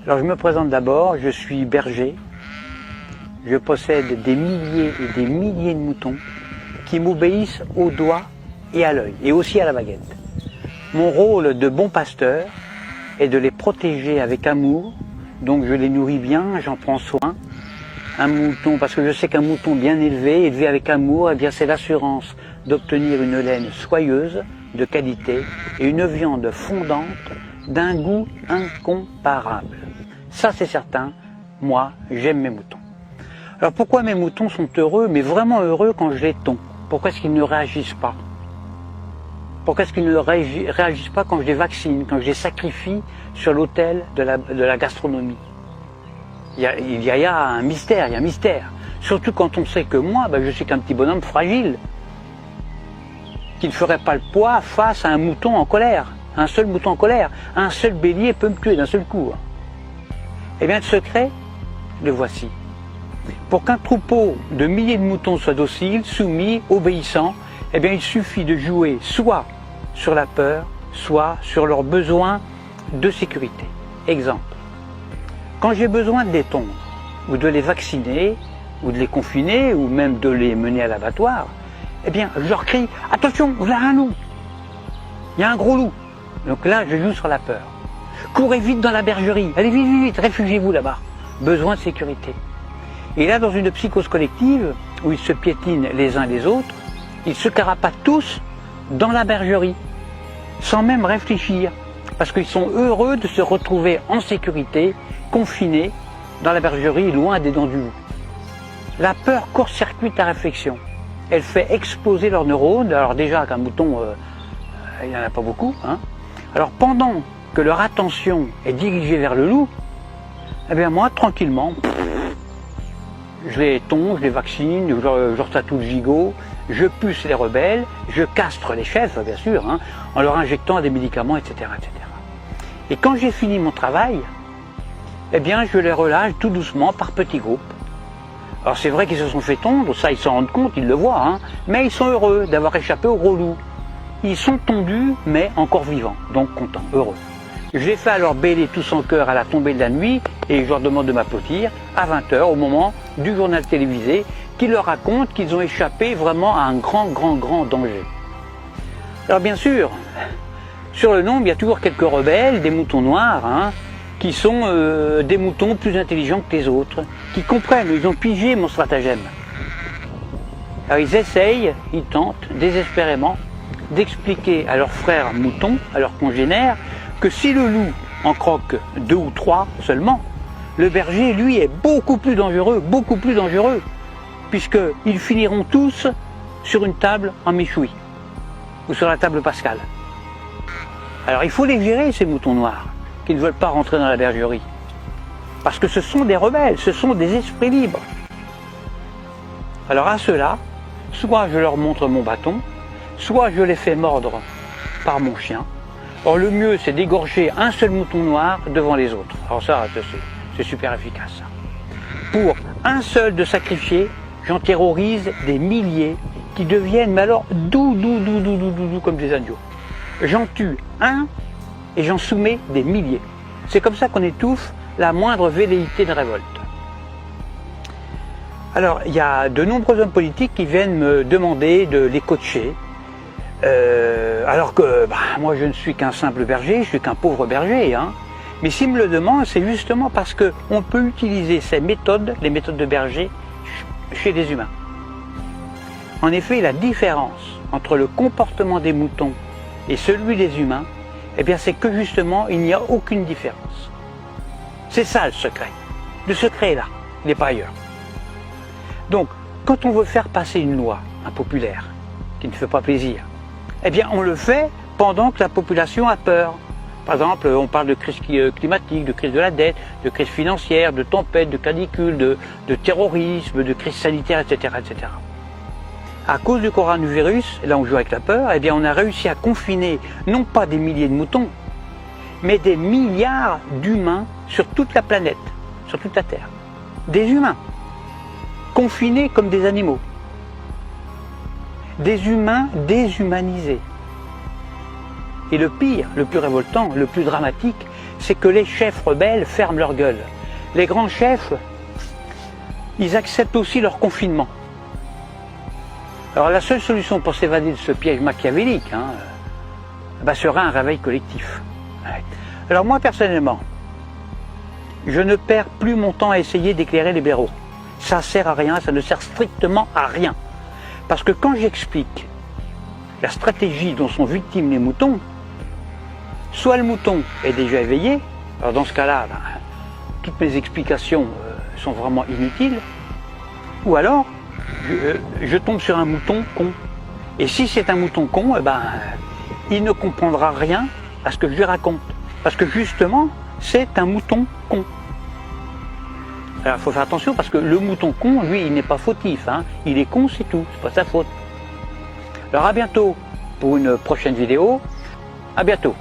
Alors je me présente d'abord, je suis berger, je possède des milliers et des milliers de moutons qui m'obéissent au doigt et à l'œil, et aussi à la baguette. Mon rôle de bon pasteur est de les protéger avec amour, donc je les nourris bien, j'en prends soin. Un mouton, parce que je sais qu'un mouton bien élevé avec amour, eh bien c'est l'assurance d'obtenir une laine soyeuse, de qualité, et une viande fondante d'un goût incomparable. Ça c'est certain, moi j'aime mes moutons. Alors pourquoi mes moutons sont heureux, mais vraiment heureux quand je les tonds? Pourquoi est-ce qu'ils ne réagissent pas? Pourquoi est-ce qu'ils ne réagissent pas quand je les vaccine, quand je les sacrifie sur l'autel de la gastronomie? Il y a un mystère, il y a un mystère. Surtout quand on sait que moi, je suis qu'un petit bonhomme fragile, qui ne ferait pas le poids face à un mouton en colère. Un seul mouton en colère, un seul bélier peut me tuer d'un seul coup. Eh bien, le secret, le voici. Pour qu'un troupeau de milliers de moutons soit docile, soumis, obéissant, eh bien, il suffit de jouer soit sur la peur, soit sur leurs besoins de sécurité. Exemple, quand j'ai besoin de les tondre, ou de les vacciner, ou de les confiner, ou même de les mener à l'abattoir, eh bien, je leur crie « Attention, vous avez un loup ! Il y a un gros loup !» Donc là, je joue sur la peur. Courez vite dans la bergerie, allez vite, vite, vite, réfugiez-vous là-bas. Besoin de sécurité. Et là, dans une psychose collective, où ils se piétinent les uns les autres, ils se carapatent tous dans la bergerie, sans même réfléchir, parce qu'ils sont heureux de se retrouver en sécurité, confinés dans la bergerie, loin des dents du loup. La peur court-circuite la réflexion. Elle fait exploser leurs neurones. Alors déjà, qu'un mouton, il n'y en a pas beaucoup. Alors pendant que leur attention est dirigée vers le loup, eh bien moi, tranquillement, je les tonds, je les vaccine, je leur tatoue le gigot, je puce les rebelles, je castre les chefs, bien sûr, en leur injectant des médicaments, etc., etc. Et quand j'ai fini mon travail, eh bien, je les relâche tout doucement par petits groupes. Alors c'est vrai qu'ils se sont fait tondre, ça ils s'en rendent compte, ils le voient, mais ils sont heureux d'avoir échappé au gros loup. Ils sont tondus, mais encore vivants, donc contents, heureux. Je les fais alors bêler tous en chœur à la tombée de la nuit et je leur demande de m'applaudir à 20 h au moment du journal télévisé qui leur raconte qu'ils ont échappé vraiment à un grand danger. Alors bien sûr, sur le nombre, il y a toujours quelques rebelles, des moutons noirs, qui sont des moutons plus intelligents que les autres, qui comprennent, ils ont pigé mon stratagème. Alors ils essayent, ils tentent désespérément d'expliquer à leurs frères moutons, à leurs congénères, que si le loup en croque 2 ou 3 seulement, le berger, lui, est beaucoup plus dangereux, puisqu'ils finiront tous sur une table en méchoui, ou sur la table pascale. Alors il faut les gérer, ces moutons noirs, qui ne veulent pas rentrer dans la bergerie. Parce que ce sont des rebelles, ce sont des esprits libres. Alors à ceux-là, soit je leur montre mon bâton, soit je les fais mordre par mon chien. Or le mieux, c'est d'égorger un seul mouton noir devant les autres. Alors ça, c'est super efficace. Ça. Pour un seul de sacrifié, j'en terrorise des milliers qui deviennent, mais alors, doux comme des agneaux. J'en tue un et j'en soumets des milliers. C'est comme ça qu'on étouffe la moindre velléité de révolte. Alors, il y a de nombreux hommes politiques qui viennent me demander de les coacher. Alors que moi je ne suis qu'un simple berger, je suis qu'un pauvre berger. Mais s'ils me le demandent, c'est justement parce qu'on peut utiliser ces méthodes, les méthodes de berger, chez les humains. En effet, la différence entre le comportement des moutons et celui des humains, eh bien c'est que justement il n'y a aucune différence. C'est ça le secret. Le secret est là, il n'est pas ailleurs. Donc, quand on veut faire passer une loi impopulaire, qui ne fait pas plaisir, eh bien on le fait pendant que la population a peur. Par exemple, on parle de crise climatique, de crise de la dette, de crise financière, de tempête, de canicule, de terrorisme, de crise sanitaire, etc., etc. À cause du coronavirus, là on joue avec la peur, eh bien on a réussi à confiner non pas des milliers de moutons, mais des milliards d'humains sur toute la planète, sur toute la Terre. Des humains, confinés comme des animaux. Des humains déshumanisés. Et le pire, le plus révoltant, le plus dramatique, c'est que les chefs rebelles ferment leur gueule. Les grands chefs, ils acceptent aussi leur confinement. Alors la seule solution pour s'évader de ce piège machiavélique serait un réveil collectif. Alors moi personnellement, je ne perds plus mon temps à essayer d'éclairer les blaireaux. Ça sert à rien, ça ne sert strictement à rien. Parce que quand j'explique la stratégie dont sont victimes les moutons, soit le mouton est déjà éveillé, alors dans ce cas-là, toutes mes explications sont vraiment inutiles, ou alors je tombe sur un mouton con. Et si c'est un mouton con, il ne comprendra rien à ce que je lui raconte. Parce que justement, c'est un mouton con. Alors il faut faire attention parce que le mouton con, lui, il n'est pas fautif. Il est con, c'est tout, c'est pas sa faute. Alors à bientôt pour une prochaine vidéo. À bientôt.